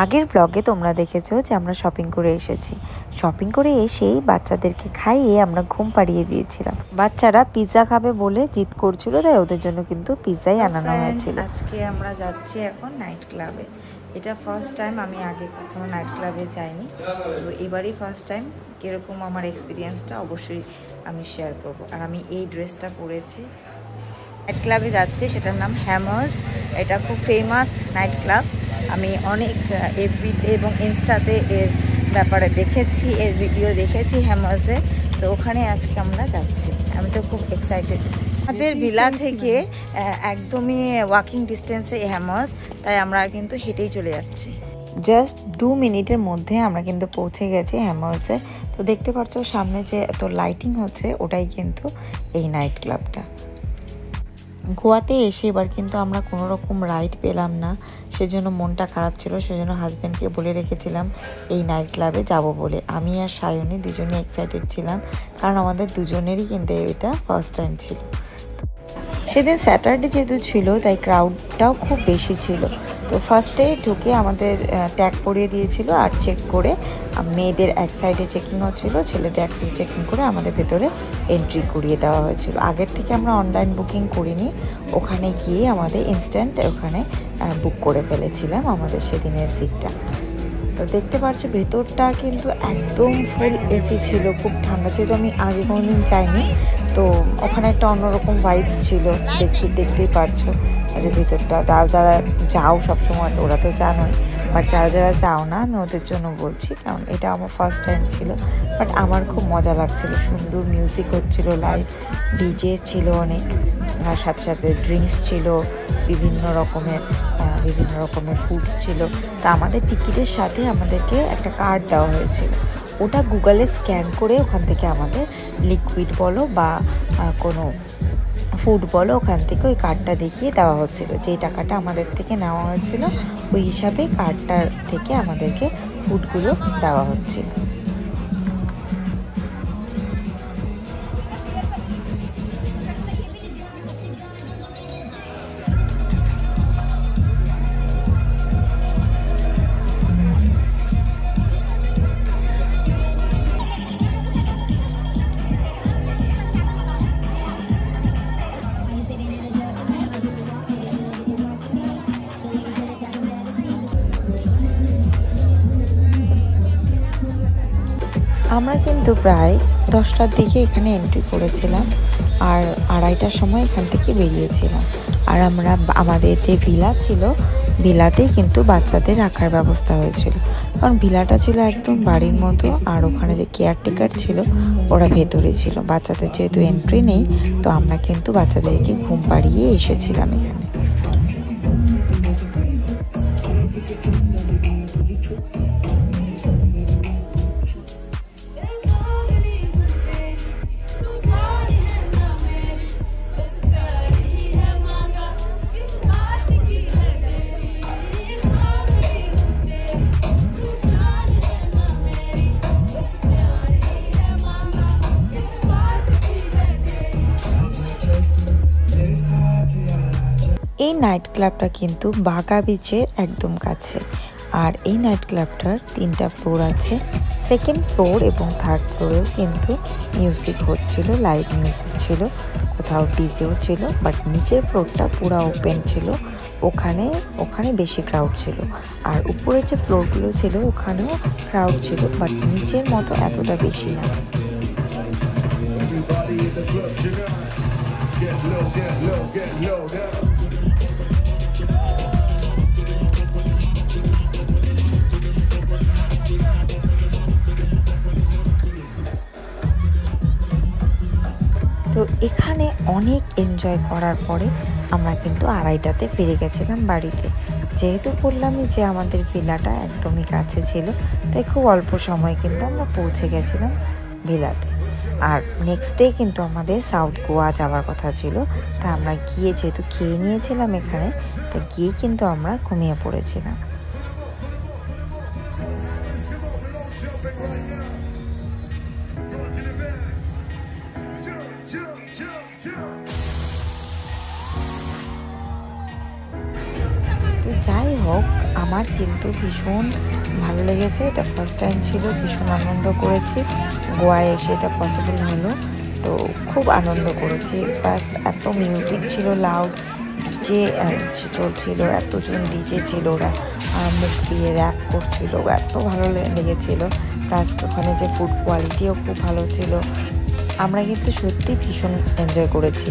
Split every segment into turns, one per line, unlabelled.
আগের ব্লগে তোমরা দেখেছো যে আমরা শপিং করে এসেছি। শপিং করে এসেই বাচ্চাদেরকে খাইয়ে আমরা ঘুম পাড়িয়ে দিয়েছিলাম। বাচ্চারা পিৎজা খাবে বলে জিদ করছিল, তাই ওদের জন্য কিন্তু পিৎজাই আনানো হয়েছিল। আজকে আমরা যাচ্ছি এখন নাইট ক্লাবে। এটা ফার্স্ট টাইম, আমি আগে কখনো নাইট ক্লাবে যাইনি, তো এবারই ফার্স্ট টাইম। কীরকম আমার এক্সপিরিয়েন্সটা অবশ্যই আমি শেয়ার করব। আর আমি এই ড্রেসটা পরেছি। নাইট ক্লাবে যাচ্ছি, সেটার নাম হ্যামার্স। এটা খুব ফেমাস নাইট ক্লাব। আমি অনেক এফবিতে এবং ইনস্টাতে এর ব্যাপারে দেখেছি, এর ভিডিও দেখেছি হ্যামার্সে। তো ওখানে আজকে আমরা যাচ্ছি। আমি তো খুব এক্সাইটেড। আমাদের ভিলা থেকে একদমই ওয়াকিং ডিস্টেন্সে হ্যামার্স, তাই আমরা কিন্তু হেঁটেই চলে যাচ্ছি। জাস্ট 2 মিনিটের মধ্যে আমরা কিন্তু পৌঁছে গেছি হ্যামার্সে। তো দেখতে পাচ্ছ সামনে যে এত লাইটিং হচ্ছে, ওটাই কিন্তু এই নাইট ক্লাবটা। গোয়াতে এসে এবার কিন্তু আমরা কোনো রকম রাইড পেলাম না, সেজন্য মনটা খারাপ ছিল। সেজন্য হাজব্যান্ডকে বলে রেখেছিলাম এই নাইট ক্লাবে যাব বলে। আমি আর সায়নী দুজনে এক্সাইটেড ছিলাম, কারণ আমাদের দুজনেরই কিন্তু এটা ফার্স্ট টাইম ছিল। সেদিন স্যাটারডে যেহেতু ছিল, তাই ক্রাউডটাও খুব বেশি ছিল। তো ফার্স্টে ঢুকে আমাদের ট্যাগ পরিয়ে দিয়েছিল, আর চেক করে মেয়েদের এক সাইডে চেকিং হচ্ছিলো, ছেলেদের এক সাইডে চেকিং করে আমাদের ভেতরে এন্ট্রি করিয়ে দেওয়া হয়েছিল। আগের থেকে আমরা অনলাইন বুকিং করিনি, ওখানে গিয়ে আমাদের ইনস্ট্যান্ট ওখানে বুক করে ফেলেছিলাম আমাদের সেদিনের সিটটা। তো দেখতে পাচ্ছি ভেতরটা কিন্তু একদম ফুল এসি ছিল, খুব ঠান্ডা। যেহেতু আমি আগে কোনোদিন যাইনি, তো ওখানে একটা অন্যরকম ভাইবস ছিল। দেখতেই পারছো যে ভিতরটা। যারা যাও সবসময়, ওরা তো জানোই, বাট যারা যাও না, আমি ওদের জন্য বলছি, কারণ এটা আমার ফার্স্ট টাইম ছিল। বাট আমার খুব মজা লাগছিল, সুন্দর মিউজিক হচ্ছিল, লাইভ ডিজে ছিল অনেক, আর সাথে সাথে ড্রিঙ্কস ছিল, বিভিন্ন রকমের ফুডস ছিল। তা আমাদের টিকিটের সাথে আমাদেরকে একটা কার্ড দেওয়া হয়েছিল, ওটা গুগলে স্ক্যান করে ওখান থেকে আমাদের লিকুইড বলো বা কোনো ফুড বলো, ওখান থেকে ওই কার্ডটা দেখিয়ে দেওয়া হচ্ছিল। যেই টাকাটা আমাদের থেকে নেওয়া হয়েছিল, ওই হিসাবে কার্ডটার থেকে আমাদেরকে ফুডগুলো দেওয়া হচ্ছিল। আমরা কিন্তু প্রায় 10টার দিকে এখানে এন্ট্রি করেছিলাম, আর 2:30টার সময় এখান থেকে বেরিয়েছিলাম। আর আমরা আমাদের যে ভিলা ছিল, ভিলাতেই কিন্তু বাচ্চাদের রাখার ব্যবস্থা হয়েছিল, কারণ ভিলাটা ছিল একদম বাড়ির মতো। আর ওখানে যে কেয়ারটেকার ছিল, ওরা ভেতরে ছিল। বাচ্চাদের যেহেতু এন্ট্রি নেই, তো আমরা কিন্তু বাচ্চাদেরকে ঘুম পাড়িয়ে এসেছিলাম এখানে। এই নাইট ক্লাবটা কিন্তু বাগা বিচের একদম কাছে। আর এই নাইট ক্লাবটার 3টা ফ্লোর আছে। সেকেন্ড ফ্লোর এবং থার্ড ফ্লোরেও কিন্তু মিউজিক হচ্ছিল, লাইভ মিউজিক ছিল, কোথাও ডিজেও ছিল। বাট নিচের ফ্লোরটা পুরো ওপেন ছিল, ওখানে বেশি ক্রাউড ছিল। আর উপরের যে ফ্লোরগুলো ছিল, ওখানেও ক্রাউড ছিল, বাট নিচের মতো এতটা বেশি না। তো এখানে অনেক এনজয় করার পরে আমরা কিন্তু 2:30টাতে ফিরে গেছিলাম বাড়িতে। যেহেতু বললামই যে আমাদের ভিলাটা একদমই কাছে ছিল, তাই খুব অল্প সময় কিন্তু আমরা পৌঁছে গেছিলাম ভিলাতে। আর নেক্সট ডে কিন্তু আমাদের সাউথ গোয়া যাওয়ার কথা ছিল, তা আমরা গিয়ে যেহেতু খেয়ে নিয়েছিলাম এখানে, তা গিয়ে কিন্তু আমরা ঘুমিয়ে পড়েছিলাম। যাই হোক, আমার কিন্তু ভীষণ ভালো লেগেছে। এটা ফার্স্ট টাইম ছিল, ভীষণ আনন্দ করেছি। গোয়ায় এসে এটা পসিবল হলো, তো খুব আনন্দ করেছি। প্লাস এত মিউজিক ছিল, লাউড ডিজে চলছিল, এতজন ডিজে ছিল, ওরা মুখ দিয়ে র্যাপ করছিল, এত ভালো লেগেছিল। প্লাস ওখানে যে ফুড কোয়ালিটিও খুব ভালো ছিল। আমরা কিন্তু সত্যি ভীষণ এনজয় করেছি।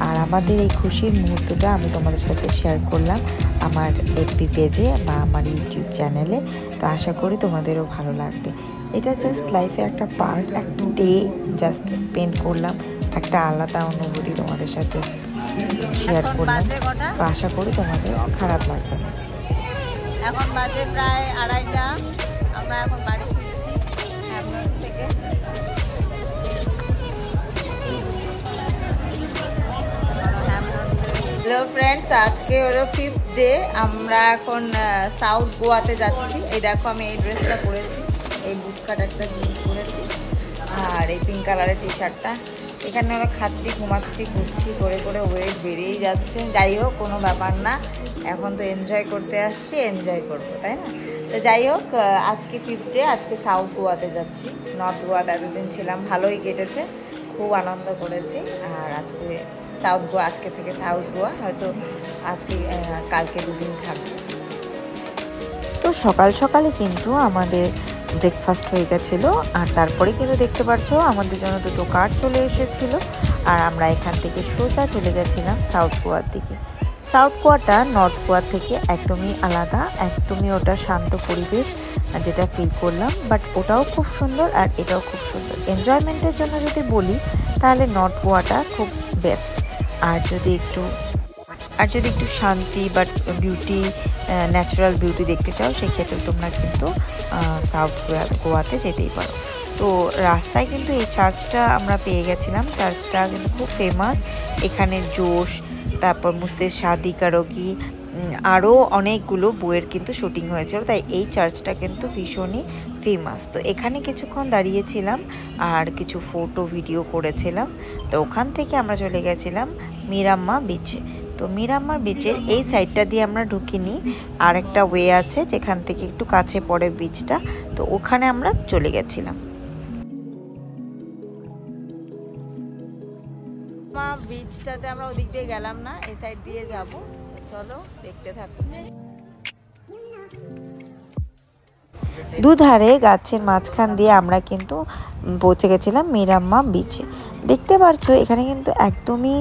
আর আমাদের এই খুশির মুহূর্তটা আমি তোমাদের সাথে শেয়ার করলাম আমার এফবি পেজে বা আমার ইউটিউব চ্যানেলে। তো আশা করি তোমাদেরও ভালো লাগবে। এটা জাস্ট লাইফের একটা পার্ট, একটা ডে জাস্ট স্পেন্ড করলাম, একটা আলাদা অনুভূতি তোমাদের সাথে শেয়ার করলাম। তো আশা করি তোমাদের খারাপ লাগবে না।
এখন বাজে প্রায় 2:30। আমরা এখন বাড়ি ফিরছি থেকে। হ্যালো ফ্রেন্ডস, আজকে হলো 5th ডে। আমরা এখন সাউথ গোয়াতে যাচ্ছি। এই দেখো, আমি এই ড্রেসটা পরেছি, এই বুট কাট একটা জিন্স পরেছি, আর এই পিঙ্ক কালারের টি শার্টটা। এখানে আমরা খাচ্ছি, ঘুমাচ্ছি, ঘুরছি, করে করে ওয়েট বেড়েই যাচ্ছে। যাই হোক, কোনো ব্যাপার না, এখন তো এনজয় করতে আসছি, এনজয় করবো, তাই না? তো যাই হোক, আজকে 5th ডে, আজকে সাউথ গোয়াতে যাচ্ছি। নর্থ গোয়াতে এতদিন ছিলাম, ভালোই কেটেছে, খুব আনন্দ করেছি। আর আজকে সাউথ গোয়া, আজকে থেকে সাউথ গোয়া, হয়তো আজকে কালকে 2 দিন থাকবো।
তো সকাল সকালে কিন্তু আমাদের ব্রেকফাস্ট হয়ে গেছিলো। আর তারপরে কিন্তু দেখতে পাচ্ছ আমাদের জন্য 2টো কার চলে এসেছিলো। আর আমরা এখান থেকে সোজা চলে গেছিলাম সাউথ গোয়ার দিকে। সাউথ গোয়াটা নর্থ গোয়া থেকে একদমই আলাদা, একদমই ওটা শান্ত পরিবেশ যেটা ফিল করলাম। বাট ওটাও খুব সুন্দর আর এটাও খুব সুন্দর। এনজয়মেন্টের জন্য যদি বলি তাহলে নর্থ গোয়াটা খুব বেস্ট। আর যদি একটু শান্তি বা বিউটি, ন্যাচারাল বিউটি দেখতে চাও, সেক্ষেত্রে তোমরা কিন্তু সাউথ গোয়াতে যেতেই পারো। তো রাস্তায় কিন্তু এই চার্চটা আমরা পেয়ে গেছিলাম। চার্চটা কিন্তু খুব ফেমাস। এখানে জোশ, তারপর মুসে শাদি কারোগি, আরও অনেকগুলো বইয়ের কিন্তু শুটিং হয়েছিল, তাই এই চার্চটা কিন্তু ভীষণই ফেমাস। তো এখানে কিছুক্ষণ দাঁড়িয়েছিলাম আর কিছু ফটো ভিডিও করেছিলাম। তো ওখান থেকে আমরা চলে গেছিলাম মিরাম্মা বিচে। তো মিরাম্মার বিচের এই সাইডটা দিয়ে আমরা ঢুকিনি, আর একটা ওয়ে আছে যেখান থেকে একটু কাছে পড়ে বিচটা, তো ওখানে আমরা চলে গেছিলাম।
বিচটাতে আমরা ওদিক দিয়ে গেলাম না, এই সাইড দিয়ে যাব। চলো দেখতে থাকো।
দুধারে গাছের মাঝখান দিয়ে আমরা কিন্তু পৌঁছে গেছিলাম মিরাম্মা বিচে। দেখতে পাচ্ছ এখানে কিন্তু একদমই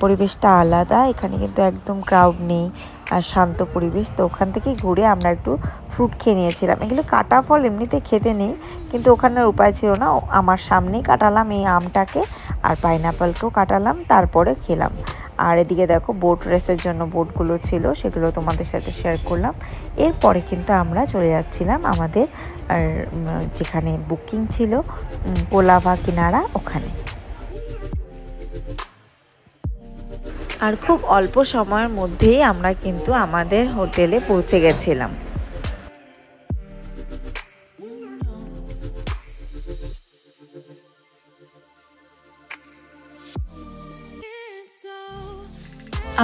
পরিবেশটা আলাদা। এখানে কিন্তু একদম ক্রাউড নেই আর শান্ত পরিবেশ। তো ওখান থেকে ঘুরে আমরা একটু ফ্রুট খেয়ে নিয়েছিলাম। এগুলো কাটা ফল, এমনিতে খেতে নেই, কিন্তু ওখানের উপায় ছিল না। আমার সামনেই কাটালাম এই আমটাকে, আর পাইনাপেলকেও কাটালাম, তারপরে খেলাম। আর এদিকে দেখো বোট রেসের জন্য বোটগুলো ছিল, সেগুলো তোমাদের সাথে শেয়ার করলাম। এরপরে কিন্তু আমরা চলে যাচ্ছিলাম আমাদের যেখানে বুকিং ছিল কোলাভা কিনারা, ওখানে। আর খুব অল্প সময়ের মধ্যেই আমরা কিন্তু আমাদের হোটেলে পৌঁছে গেছিলাম।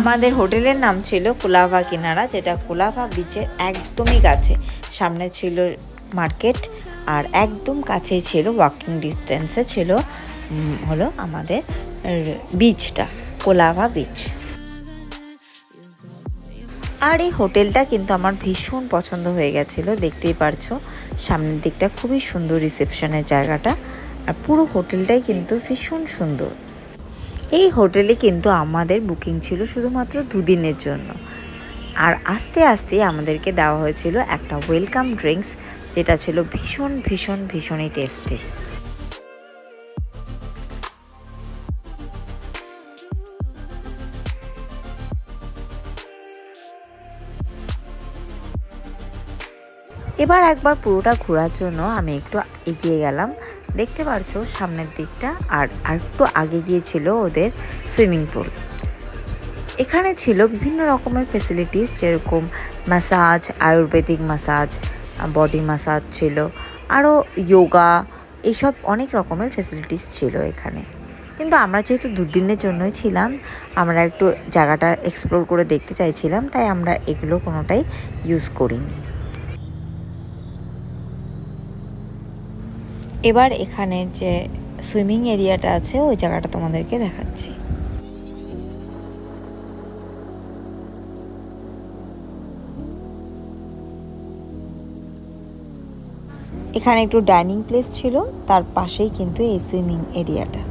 আমাদের হোটেলের নাম ছিল কোলাভা কিনারা, যেটা কোলাভা বিচের একদমই কাছে। সামনে ছিল মার্কেট আর একদম কাছেই ছিল, ওয়াকিং ডিস্টেন্সে ছিল হলো আমাদের বিচটা, কোলাভা বিচ। আর এই হোটেলটা কিন্তু আমার ভীষণ পছন্দ হয়ে গেছিলো। দেখতেই পারছো সামনের দিকটা খুবই সুন্দর, রিসেপশনের জায়গাটা, আর পুরো হোটেলটাই কিন্তু ভীষণ সুন্দর। এই হোটেলে কিন্তু আমাদের বুকিং ছিল শুধুমাত্র 2 দিনের জন্য। আর আস্তে আস্তে আমাদেরকে দেওয়া হয়েছিল একটা ওয়েলকাম ড্রিঙ্কস, যেটা ছিল ভীষণ ভীষণ ভীষণই টেস্টি। এবার একবার পুরোটা ঘোরার জন্য আমি একটু এগিয়ে গেলাম। দেখতে পারছো সামনের দিকটা, আর একটু আগে গিয়েছিল ওদের সুইমিং পুল। এখানে ছিল বিভিন্ন রকমের ফেসিলিটিস, যেরকম massage, Ayurvedic massage, body massage ছিল, আরও যোগা, এইসব অনেক রকমের ফেসিলিটিস ছিল এখানে। কিন্তু আমরা যেহেতু দুদিনের জন্যই ছিলাম, আমরা একটু জায়গাটা এক্সপ্লোর করে দেখতে চাইছিলাম, তাই আমরা এগুলো কোনোটাই ইউজ করিনি। এবার এখানের যে সুইমিং এরিয়াটা আছে ওই জায়গাটা তোমাদেরকে দেখাচ্ছি। এখানে একটু ডাইনিং প্লেস ছিল, তার পাশেই কিন্তু এই সুইমিং এরিয়াটা।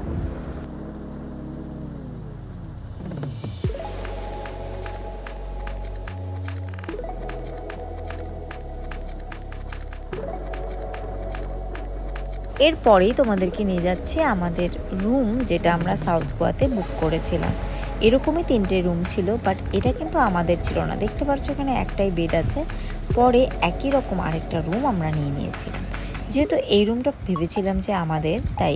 এরপরেই তোমাদেরকে নিয়ে যাচ্ছি আমাদের রুম, যেটা আমরা সাউথ গোয়াতে বুক করেছিলাম। এরকমই 3টে রুম ছিল, বাট এটা কিন্তু আমাদের ছিল না। দেখতে পাচ্ছ এখানে একটাই বেড আছে। পরে একই রকম আরেকটা রুম আমরা নিয়ে নিয়েছিলাম। যেহেতু এই রুমটা ভেবেছিলাম যে আমাদের, তাই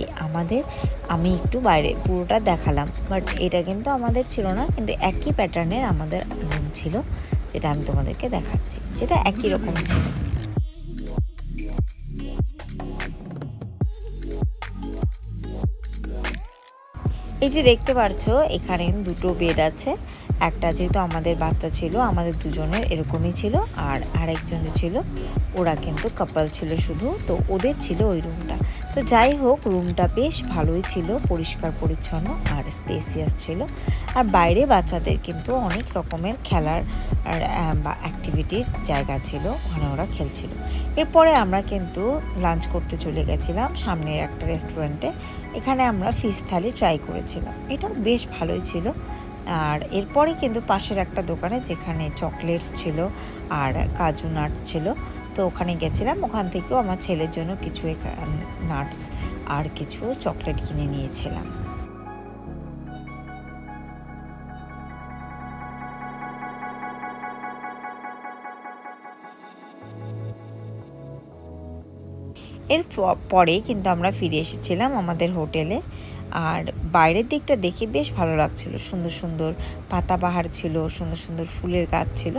আমি একটু বাইরে পুরোটা দেখালাম, বাট এটা কিন্তু আমাদের ছিল না, কিন্তু একই প্যাটার্নের আমাদের রুম ছিল, যেটা আমি তোমাদেরকে দেখাচ্ছি, যেটা একই রকম ছিল। এই যে দেখতে পাচ্ছ এখানে 2টো বেড আছে। একটা যেহেতু আমাদের বাচ্চা ছিল, আমাদের দুজনের এরকমই ছিল, আর আরেকজন যে ছিল ওরা কিন্তু কাপল ছিল শুধু, তো ওদের ছিল ওই রুমটা। তো যাই হোক, রুমটা বেশ ভালোই ছিল, পরিষ্কার পরিচ্ছন্ন আর স্পেসিয়াস ছিল। আর বাইরে বাচ্চাদের কিন্তু অনেক রকমের খেলার বা অ্যাক্টিভিটির জায়গা ছিল, ওখানে ওরা খেলছিল। এরপরে আমরা কিন্তু লাঞ্চ করতে চলে গেছিলাম সামনের একটা রেস্টুরেন্টে। এখানে আমরা ফিশ থালি ট্রাই করেছিলাম, এটা বেশ ভালোই ছিল। আর এরপরে কিন্তু পাশের একটা দোকানে, যেখানে চকলেটস ছিল আর কাজু নাট ছিল, তো ওখানে গেছিলাম। ওখান থেকেও আমার ছেলের জন্য কিছু নাটস আর কিছু চকলেট কিনে নিয়েছিলাম। এর পরে কিন্তু আমরা ফিরে এসেছিলাম আমাদের হোটেলে। আর বাইরের দিকটা দেখে বেশ ভালো লাগছিল, সুন্দর সুন্দর পাতাবাহার ছিল, সুন্দর সুন্দর ফুলের গাছ ছিল,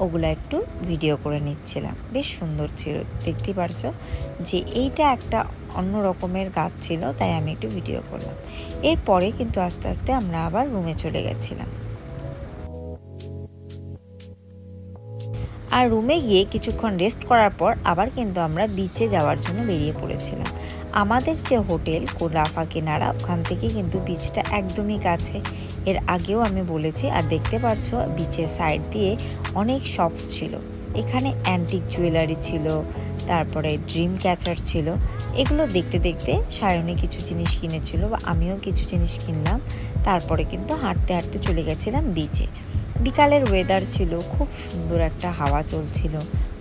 ওগুলো একটু ভিডিও করে নিচ্ছিলাম। বেশ সুন্দর ছিল, দেখতে পারছো যে এইটা একটা অন্য রকমের গাছ ছিল, তাই আমি একটু ভিডিও করলাম। এরপরে কিন্তু আস্তে আস্তে আমরা আবার রুমে চলে গেছিলাম। আর রুমে গিয়ে কিছুক্ষণ রেস্ট করার পর আবার কিন্তু আমরা বিচে যাওয়ার জন্য বেরিয়ে পড়েছিলাম। আমাদের যে হোটেল রাফা কিনারা, ওখান থেকে কিন্তু বিচটা একদমই কাছে। এর আগেও আমি বলেছি। আর দেখতে পাচ্ছ বিচের সাইড দিয়ে অনেক শপস ছিল। এখানে অ্যান্টিক জুয়েলারি ছিল, তারপরে ড্রিম ক্যাচার ছিল। এগুলো দেখতে দেখতে সায়নী কিছু জিনিস কিনেছিল, বা আমিও কিছু জিনিস কিনলাম। তারপরে কিন্তু হাঁটতে হাঁটতে চলে গেছিলাম বিচে। বিকালের ওয়েদার ছিল, খুব সুন্দর একটা হাওয়া চলছিল।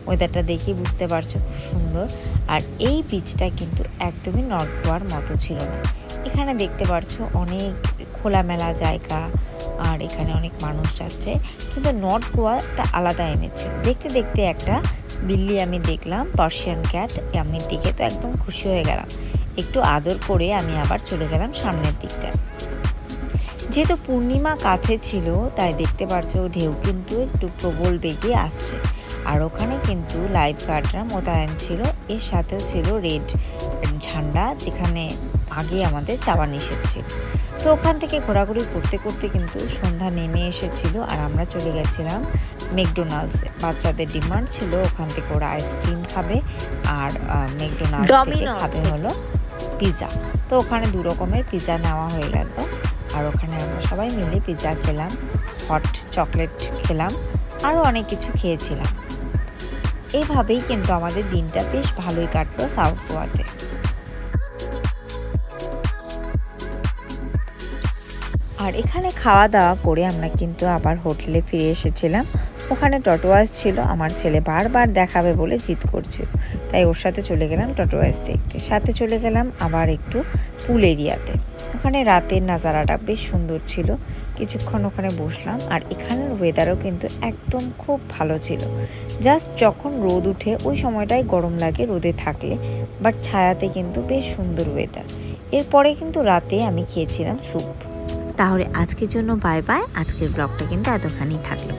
ওয়েদারটা দেখে বুঝতে পারছো খুব সুন্দর। আর এই বিচটা কিন্তু একদমই নর্থ গোয়ার মতো ছিল না। এখানে দেখতে পারছো অনেক খোলামেলা জায়গা, আর এখানে অনেক মানুষ যাচ্ছে, কিন্তু নর্থ গোয়াটা আলাদা এনেছিল। দেখতে দেখতে একটা বিল্লি আমি দেখলাম, পার্সিয়ান ক্যাট। আমি দেখে তো একদম খুশি হয়ে গেলাম। একটু আদর করে আমি আবার চলে গেলাম সামনের দিকটা। যেহেতু পূর্ণিমা কাছে ছিল, তাই দেখতে পাচ্ছ ঢেউ কিন্তু একটু প্রবল বেগে আসছে। আর ওখানে কিন্তু লাইফ গার্ডরা মোতায়েন ছিল, এর সাথেও ছিল রেড ঝান্ডা, যেখানে আগে আমাদের যাওয়া নিষেধ ছিল। তো ওখান থেকে ঘোরাঘুরি করতে করতে কিন্তু সন্ধ্যা নেমে এসেছিল। আর আমরা চলে গেছিলাম ম্যাকডোনাল্ডসে। বাচ্চাদের ডিমান্ড ছিল ওখান থেকে ওরা আইসক্রিম খাবে, আর ম্যাকডোনাল্ডস থেকে খাবে হলো পিৎজা। তো ওখানে 2 রকমের পিৎজা নেওয়া হয়ে গেল। আর ওখানে আমরা সবাই মিলে পিৎজা খেলাম, হট চকলেট খেলাম, আরও অনেক কিছু খেয়েছিলাম। এইভাবেই কিন্তু আমাদের দিনটা বেশ ভালোই কাটলো সাউথ গোয়াতে। আর এখানে খাওয়া দাওয়া করে আমরা কিন্তু আবার হোটেলে ফিরে এসেছিলাম। ওখানে টটোয়াস ছিল, আমার ছেলে বারবার দেখাবে বলে জিদ করছিল, তাই ওর সাথে চলে গেলাম টটোয়াস দেখতে। সাথে চলে গেলাম আবার একটু পুল এরিয়াতে। ওখানে রাতের নাজারাটা বেশ সুন্দর ছিল, কিছুক্ষণ ওখানে বসলাম। আর এখানের ওয়েদারও কিন্তু একদম খুব ভালো ছিল। জাস্ট যখন রোদ উঠে ওই সময়টাই গরম লাগে রোদে থাকলে, বাট ছায়াতে কিন্তু বেশ সুন্দর ওয়েদার। এরপরে কিন্তু রাতে আমি খেয়েছিলাম স্যুপ। তাহলে আজকের জন্য বাই বাই। আজকের ব্লগটা কিন্তু এতখানি থাকলো।